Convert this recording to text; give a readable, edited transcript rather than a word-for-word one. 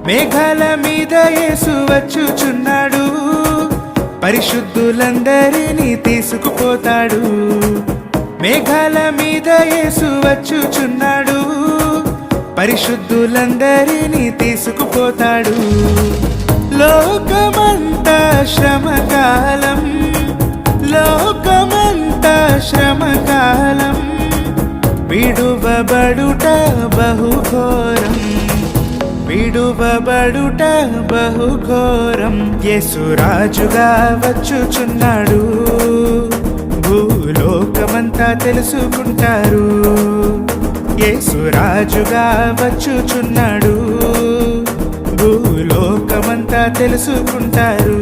మేఘాల మీద యేసు వచ్చుచున్నాడు, పరిశుద్ధులందరినీ తీసుకుపోతాడు. మేఘాల మీద యేసు వచ్చుచున్నాడు, పరిశుద్ధులందరినీ తీసుకుపోతాడు. లోకమంతా శ్రమకాలం, లోకమంతా శ్రమకాలం, విడువబడుట బహుఘోరం, విడువబడుట బహుఘోరం. యేసు రాజుగా వచ్చుచున్నాడు, భూలోకమంతా తెలుసుకుంటారు. యేసు రాజుగా వచ్చుచున్నాడు, భూలోకమంతా తెలుసుకుంటారు.